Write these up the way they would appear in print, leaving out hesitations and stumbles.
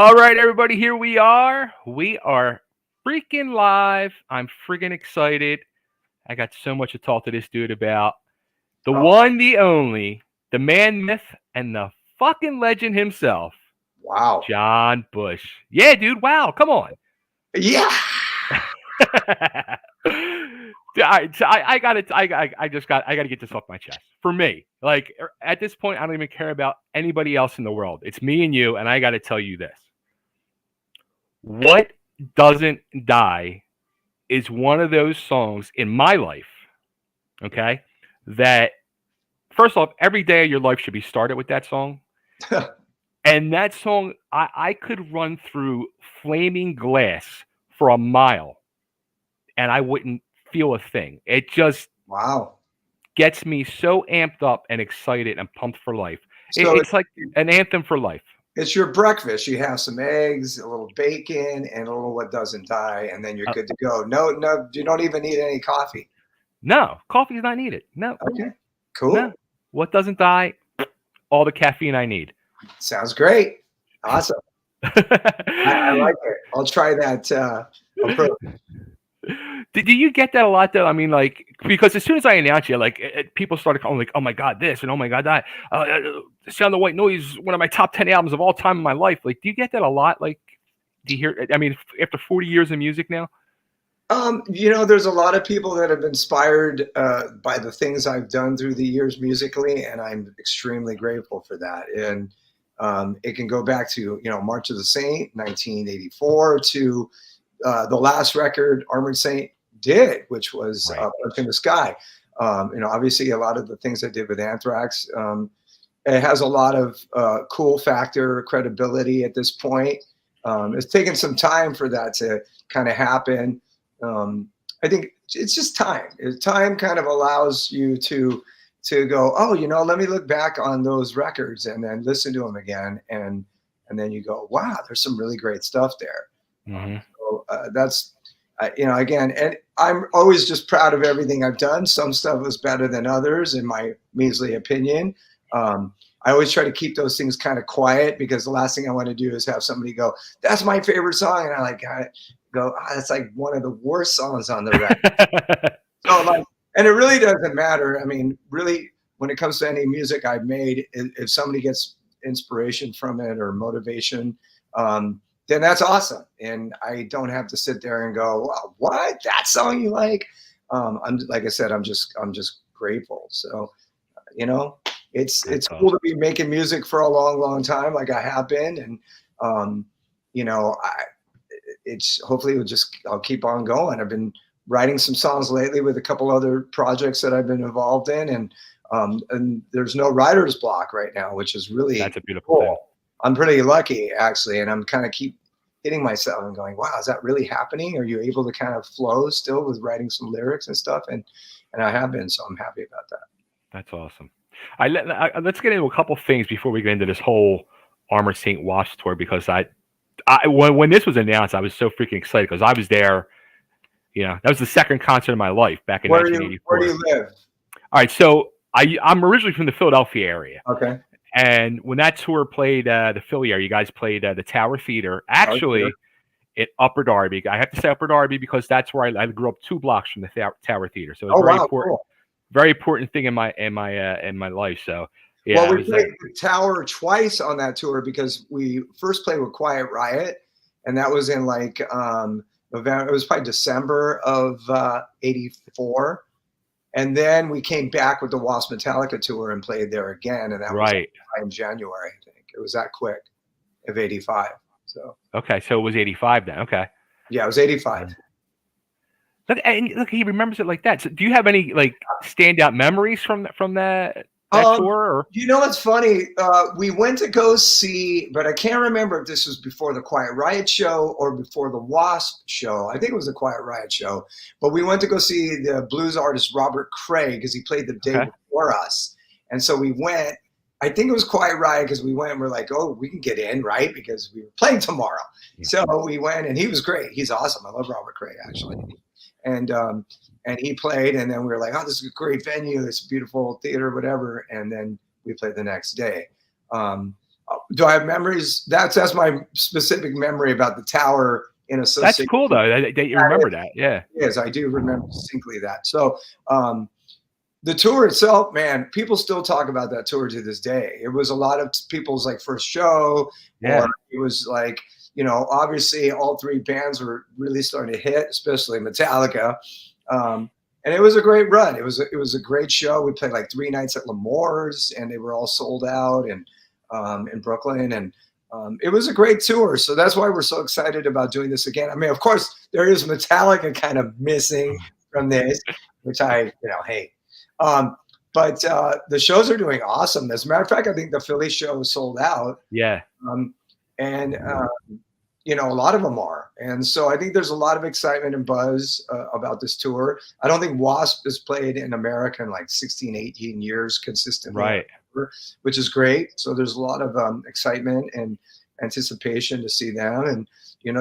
All right, everybody, here we are. We are freaking live. I'm freaking excited. I got so much to talk to this dude about. The Oh, one, the only, the man, myth, and the fucking legend himself, wow. John Bush. Yeah, dude. Wow. Come on. Yeah. I got it. I got to get this off my chest. For me, like at this point, I don't even care about anybody else in the world. It's me and you, and I got to tell you this. What doesn't die is one of those songs in my life, okay, that first off, every day of your life should be started with that song. And that song, I could run through flaming glass for a mile and I wouldn't feel a thing. It just Wow. gets me so amped up and excited and pumped for life. So It's like an anthem for life. it's your breakfast. You have some eggs, a little bacon, and a little what doesn't die, and then you're Uh, good to go. No, no, you don't even need any coffee. no, coffee is not needed. No, Okay. no. Cool. What doesn't die? All the caffeine I need. Sounds great. Awesome. I like it. I'll try that approach. Do you get that a lot though? I mean, like because as soon as I announce you, like people started calling like, "Oh my god, this," and "Oh my god, that." Sound the White Noise, one of my top 10 albums of all time in my life. Like, do you get that a lot? Like, do you hear? I mean, after 40 years of music now. There's a lot of people that have been inspired by the things I've done through the years musically, and I'm extremely grateful for that. And it can go back to, March of the Saint, 1984, to the last record Armored Saint did, which was Right. Earth in the Sky. Obviously, a lot of the things I did with Anthrax, it has a lot of cool factor credibility at this point. It's taken some time for that to kind of happen. I think it's just time. Time kind of allows you to go, oh, let me look back on those records and then listen to them again, and then you go, wow, there's some really great stuff there. Mm-hmm. That's again, and I'm always just proud of everything I've done. Some stuff was better than others, in my measly opinion. I always try to keep those things kind of quiet because the last thing I want to do is have somebody go, "That's my favorite song," and I go, "That's like one of the worst songs on the record." So like, and it really doesn't matter. I mean, really, when it comes to any music I've made, if somebody gets inspiration from it or motivation, then that's awesome. And I don't have to sit there and go, well, "What, that song you like?" I'm like I said, I'm just grateful. So, you know, it's That's cool to awesome. be making music for a long, long time, like I have been, and um, I it's hopefully I'll keep on going. I've been writing some songs lately with a couple other projects that I've been involved in, and there's no writer's block right now, which is really That's a beautiful cool. thing. I'm pretty lucky actually, and I'm kind of keep hitting myself and going, wow, is that really happening? Are you able to kind of flow still with writing some lyrics and stuff? And I have been, so I'm happy about that. That's awesome. Let's get into a couple things before we get into this whole Armor Saint Watch tour because when this was announced, I was so freaking excited because I was there. That was the second concert of my life back in Where do 1984. you live? All right, so I'm originally from the Philadelphia area, Okay. and when that tour played the Philly area, you guys played the Tower Theater. Oh, sure. Actually, at Upper Darby, I have to say Upper Darby because that's where I grew up 2 blocks from the Tower Theater, so it was Oh, wow, cool. very important thing in my life. So yeah, Well, I we was played there. the Tower twice on that tour because we first played with Quiet Riot, and that was in like November. It was probably December of '84, and then we came back with the WASP Metallica tour and played there again, and that was Right. in January. I think it was that quick of '85. So Okay, so it was 85 then. Okay. yeah, it was '85. Look, he remembers it like that. So do you have any like standout memories from that Um, tour? Or what's funny? We went to go see, but I can't remember if this was before the Quiet Riot show or before the Wasp show. I think it was the Quiet Riot show. But we went to go see the blues artist Robert Cray because he played the day okay, before us. And so we went. I think it was Quiet Riot because we went and we're like, oh, we can get in, right? Because we were playing tomorrow. yeah, So we went and he was great. He's awesome. I love Robert Cray, actually. And and he played, and then we were like, oh, this is a great venue, it's a beautiful theater, whatever. And then we played the next day. um, Do I have memories? That's my specific memory about the tower in That's association. cool though that you remember that. Yeah. Yes, I do remember distinctly that. So the tour itself, man, people still talk about that tour to this day. It was a lot of people's like first show, or Yeah. it was like, obviously all three bands were really starting to hit, especially Metallica. And it was a great run. It was a great show. We played like 3 nights at L'Amour's, and they were all sold out, and in Brooklyn, and it was a great tour. So that's why we're so excited about doing this again. I mean, of course, there is Metallica kind of missing from this, which I hate. But the shows are doing awesome. As a matter of fact, I think the Philly show is sold out. Yeah. And a lot of them are. And so I think there's a lot of excitement and buzz about this tour. I don't think WASP has played in America in like 16, 18 years consistently. Right. Which is great. So there's a lot of excitement and anticipation to see them. And,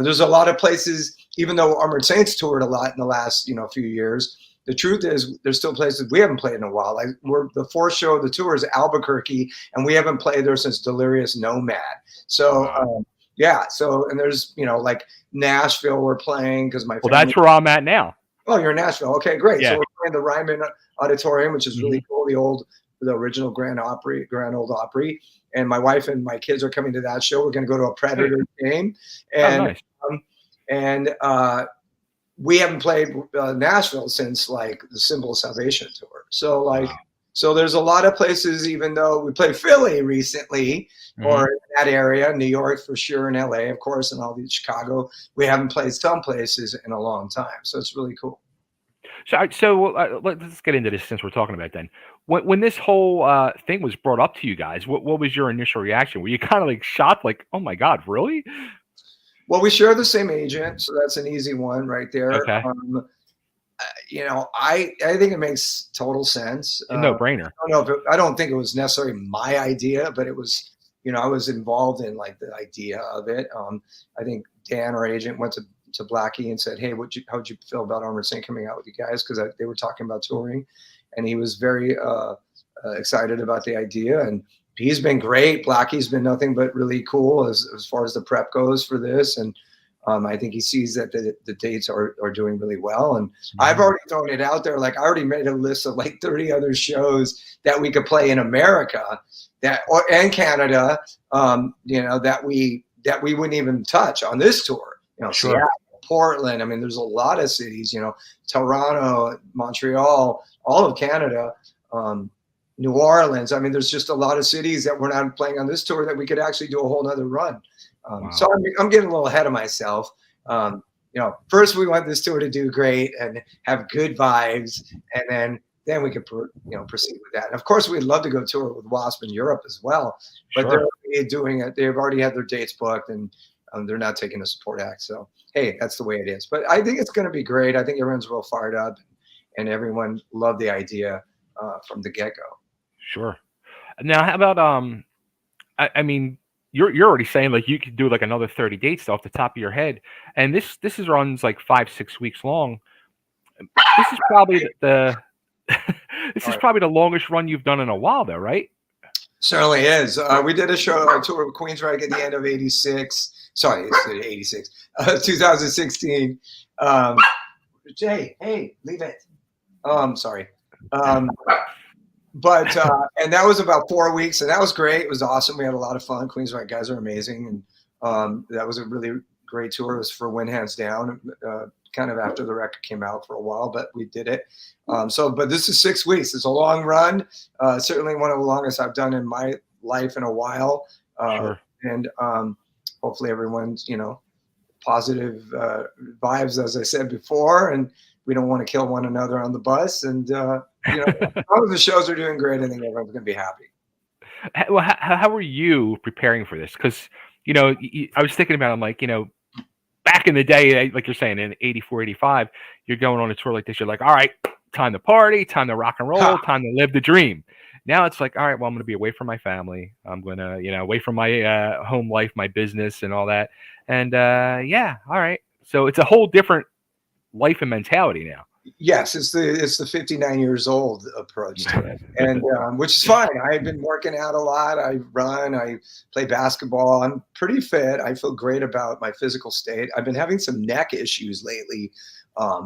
there's a lot of places, even though Armored Saints toured a lot in the last, few years, the truth is there's still places we haven't played in a while. Like the fourth show of the tour is Albuquerque, and we haven't played there since Delirious Nomad. So, yeah. So, and there's, like Nashville we're playing because my family. Well, that's where I'm at now. Oh, you're in Nashville. Okay, great. Yeah. So we're playing the Ryman Auditorium, which is really cool. The original Grand Ole Opry. And my wife and my kids are coming to that show. We're going to go to a Predators game. And, nice. We haven't played Nashville since like the Symbol of Salvation tour. So so there's a lot of places, even though we played Philly recently or in that area, New York for sure, and LA, of course, and all these Chicago, we haven't played some places in a long time. So it's really cool. So let's get into this since we're talking about it then. When this whole thing was brought up to you guys, what was your initial reaction? Were you kind of like shocked, like, oh my God, really? Well, we share the same agent, so that's an easy one right there. Okay. I think it makes total sense. No brainer. I don't think it was necessarily my idea, but it was, I was involved in like the idea of it. I think Dan, our agent, went to Blackie and said, "Hey, how'd you feel about Armored Saint coming out with you guys?" Because they were talking about touring, and he was very excited about the idea. And he's been great. Blackie's been nothing but really cool as far as the prep goes for this. And I think he sees that the dates are doing really well. And I've already thrown it out there. Like I already made a list of like 30 other shows that we could play in America and Canada, that we wouldn't even touch on this tour. Sure. Seattle, Portland. I mean, there's a lot of cities, Toronto, Montreal, all of Canada, New Orleans. I mean, there's just a lot of cities that we're not playing on this tour that we could actually do a whole nother run. Wow. So I'm getting a little ahead of myself. First we want this tour to do great and have good vibes, and then we could proceed with that. And of course, we'd love to go tour with WASP in Europe as well, but Sure. they're already doing it. They've already had their dates booked, and they're not taking a support act. So hey, that's the way it is. But I think it's going to be great. I think everyone's real fired up, and everyone loved the idea from the get-go. Sure. Now, how about I mean, you're already saying like you could do like another 30 dates off the top of your head, and this runs like 5-6 weeks long. This is probably this is probably the longest run you've done in a while, though, right? Certainly is. We did a tour with Queensrÿche at the end of '86. Sorry, it's '86, 2016. Jay, hey, leave it. Sorry. But and that was about 4 weeks, and that was great. It was awesome. We had a lot of fun. Queensrÿche guys are amazing, and that was a really great tour. It was for Win Hands Down, kind of after the record came out for a while, but we did it. But this is 6 weeks. It's a long run. Certainly one of the longest I've done in my life in a while. Sure. And hopefully everyone's positive vibes, as I said before, and we don't want to kill one another on the bus. And as long as the shows are doing great, I think everyone's going to be happy. Well, how are you preparing for this? Because I was thinking about it, I'm like, back in the day, like you're saying, in '84, '85, you're going on a tour like this. You're like, all right, time to party, time to rock and roll, time to live the dream. Now it's like, all right, well, I'm going to be away from my family. I'm going to, away from my home life, my business and all that. And yeah, all right. So it's a whole different life and mentality now. Yes, it's the 59 years old approach to it, and which is fine. I've been working out a lot. I run. I play basketball. I'm pretty fit. I feel great about my physical state. I've been having some neck issues lately.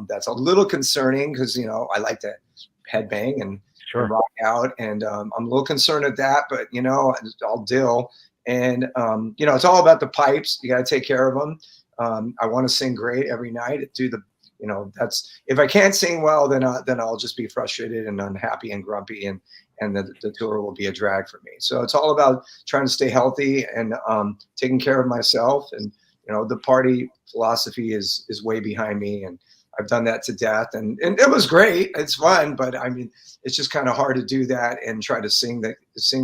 That's a little concerning because I like to headbang and Sure. rock out, and I'm a little concerned at that. But I'll deal. And it's all about the pipes. You got to take care of them. I want to sing great every night. Do the that's if I can't sing well, then I'll just be frustrated and unhappy and grumpy, and the tour will be a drag for me. So it's all about trying to stay healthy and taking care of myself. And the party philosophy is way behind me, and I've done that to death, and it was great. It's fun, but I mean, it's just kind of hard to do that and try to sing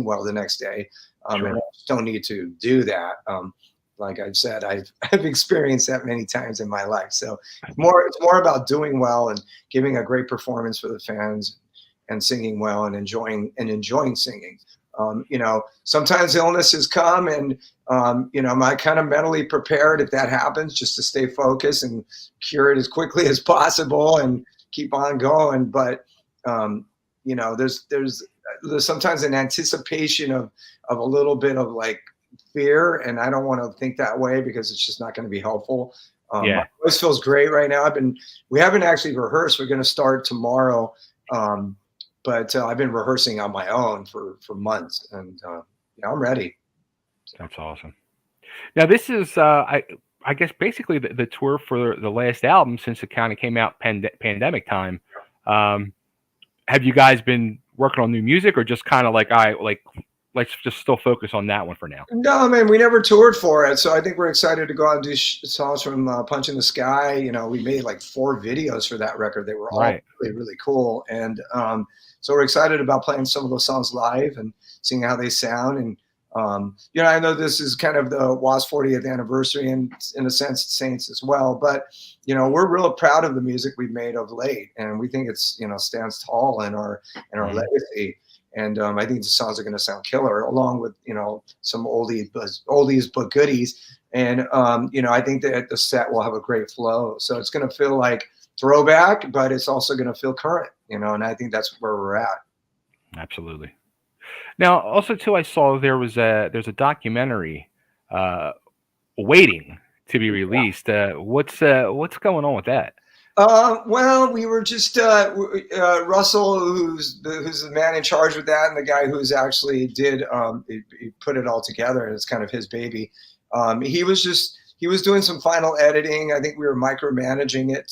well the next day. And I just don't need to do that. Like I've said, I've experienced that many times in my life. So it's more about doing well and giving a great performance for the fans and singing well and enjoying singing. Sometimes illnesses come, and am I kind of mentally prepared if that happens, just to stay focused and cure it as quickly as possible and keep on going. But there's sometimes an anticipation of a little bit of like fear, and I don't want to think that way because it's just not going to be helpful. My voice feels great right now. We haven't actually rehearsed. We're going to start tomorrow, but I've been rehearsing on my own for months, and I'm ready. That's awesome. Now this is I guess basically the tour for the last album since it kind of came out pandemic time. Have you guys been working on new music, or just kind of like let's just still focus on that one for now? No, man, we never toured for it, so I think we're excited to go out and do songs from Punch in the Sky. We made like 4 videos for that record. They were all really, really cool, and so we're excited about playing some of those songs live and seeing how they sound. And I know this is kind of the WASP 40th anniversary, and in a sense, Saints as well. But we're real proud of the music we've made of late, and we think it's stands tall in our legacy. And I think the songs are going to sound killer, along with some oldies but goodies. And I think that the set will have a great flow. So it's going to feel like throwback, but it's also going to feel current. And I think that's where we're at. Absolutely. Now, also too, I saw there's a documentary waiting to be released. What's going on with that? Well, we were just Russell, who's the man in charge with that, and the guy who's actually he put it all together, and it's kind of his baby. He was doing some final editing. I think we were micromanaging it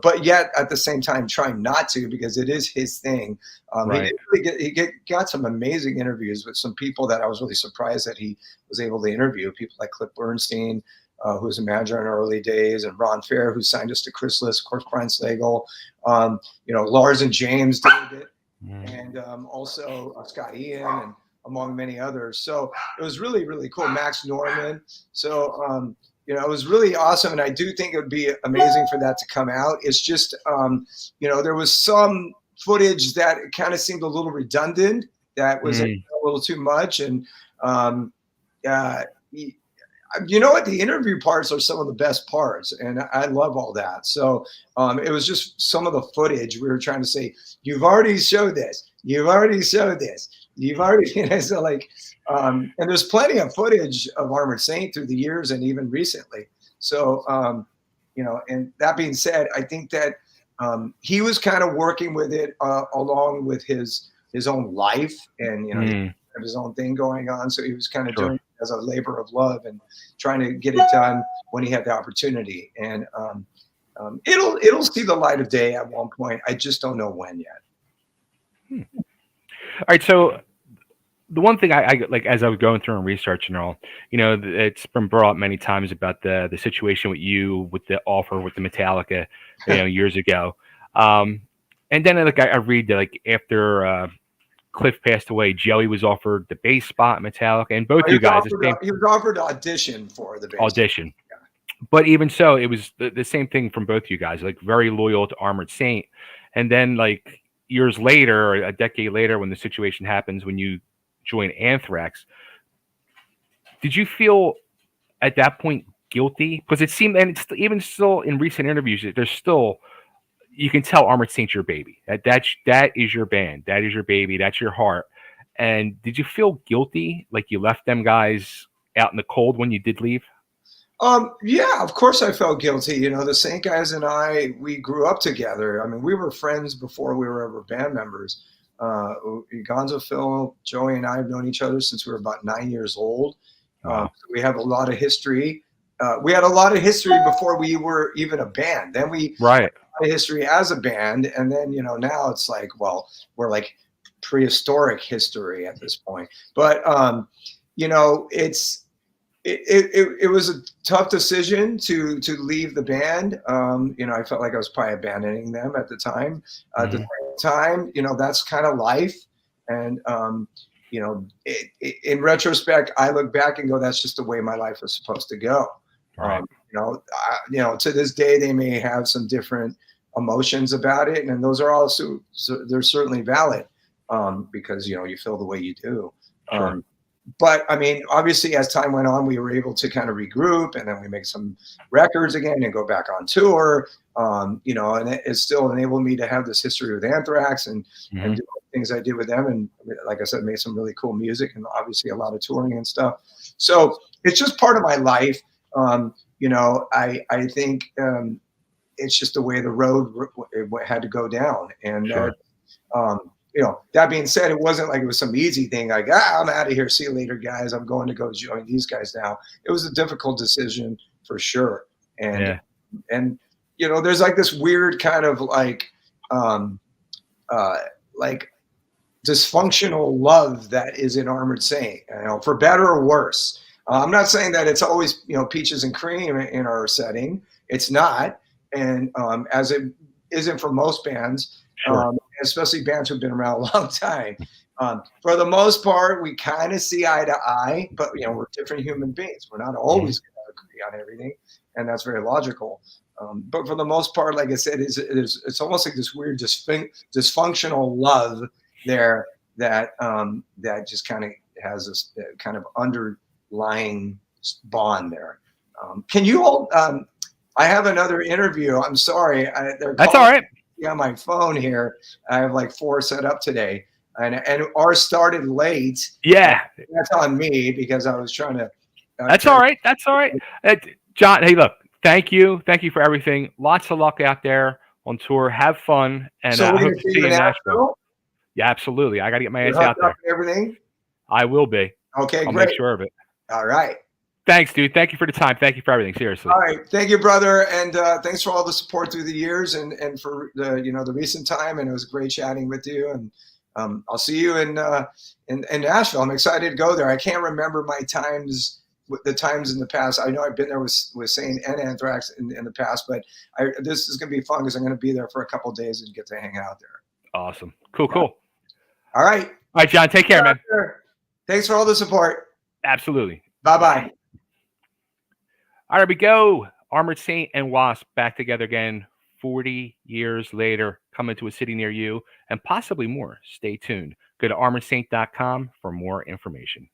but yet at the same time trying not to, because it is his thing. Right. He got some amazing interviews with some people that I was really surprised that he was able to interview. People like Cliff Bernstein, who was a manager in early days, and Ron Fair, who signed us to Chrysalis, of course, Brian Slagle, Lars and James did it, and also Scott Ian, and among many others. So it was really, really cool. Max Norman. So, it was really awesome, and I do think it would be amazing for that to come out. It's just, there was some footage that kind of seemed a little redundant, that was a little too much, and the interview parts are some of the best parts, and I love all that. So it was just some of the footage we were trying to say, you've already showed this, you've already showed this, you've already, so like, and there's plenty of footage of Armored Saint through the years and even recently. So, and that being said, I think that he was kind of working with it along with his own life, and his own thing going on. So he was kind of doing it as a labor of love and trying to get it done when he had the opportunity. And it'll see the light of day at one point. I just don't know when yet. All right, so the one thing I like as I was going through and researching all, it's been brought up many times about the situation with you with the offer with the Metallica, years ago, and then I read that after Cliff passed away, Joey was offered the bass spot at Metallica, and both you guys he was offered to audition for the bass audition. Yeah. But even so, it was the same thing from both you guys, very loyal to Armored Saint, and then years later, or a decade later, when the situation happens, when you join Anthrax, did you feel at that point guilty? Because it seemed, and it's even still in recent interviews, there's still you can tell Armored Saint's your baby. That is your band. That is your baby. That's your heart. And did you feel guilty, like you left them guys out in the cold when you did leave? Yeah, of course I felt guilty. You know, the Saint guys and I, we grew up together. I mean, we were friends before we were ever band members. Gonzo, Phil, Joey, and I have known each other since we were about 9 years old. Wow. So we have a lot of history. We had a lot of history before we were even a band. Then we Right. had a lot of history as a band, and then now it's like, well, we're like prehistoric history at this point. But it's it was a tough decision to leave the band. I felt like I was probably abandoning them at the time. At the same time, that's kind of life. And in retrospect, I look back and go, that's just the way my life was supposed to go. Right. To this day, they may have some different emotions about it, and those are also they're certainly valid, because you feel the way you do. Sure. But I mean, obviously, as time went on, we were able to kind of regroup, and then we make some records again and go back on tour. And it still enabled me to have this history with Anthrax and do things I did with them. And like I said, made some really cool music and obviously a lot of touring and stuff. So it's just part of my life. I think it's just the way the road had to go down. And Sure. that being said, it wasn't like it was some easy thing. Like, I'm out of here. See you later, guys. I'm going to go join these guys now. It was a difficult decision for sure. And there's like this weird kind of like dysfunctional love that is in Armored Saint, for better or worse. I'm not saying that it's always peaches and cream in our setting. It's not, and as it isn't for most bands. Sure. Especially bands who've been around a long time. For the most part, we kind of see eye to eye, but we're different human beings. We're not always going to agree on everything, and that's very logical. But for the most part, like I said, it's almost like this weird dysfunctional love there that just kind of has this kind of underlying bond there. Can you all? I have another interview. I'm sorry. That's all right. On my phone here. I have like 4 set up today, and ours started late. Yeah. That's on me because I was trying to. That's all right. That's all right. John, hey, look, thank you. Thank you for everything. Lots of luck out there on tour. Have fun. And so I we're hope going to to see you in Nashville. Nashville? Yeah, absolutely. I got to get my ass You're out there. hooked up and everything? I will be. Okay, I'll great. make sure of it. All right. Thanks, dude. Thank you for the time. Thank you for everything. Seriously. All right. Thank you, brother. And thanks for all the support through the years and for the recent time. And it was great chatting with you. And I'll see you in Nashville. I'm excited to go there. I can't remember the times in the past. I know I've been there with Saint and Anthrax in the past, but this is going to be fun because I'm going to be there for a couple of days and get to hang out there. Awesome. Cool. All right. All right, John. Take care, man. Thanks for all the support. Absolutely. Bye-bye. All right, we go. Armored Saint and WASP back together again 40 years later, coming to a city near you and possibly more. Stay tuned. Go to armoredsaint.com for more information.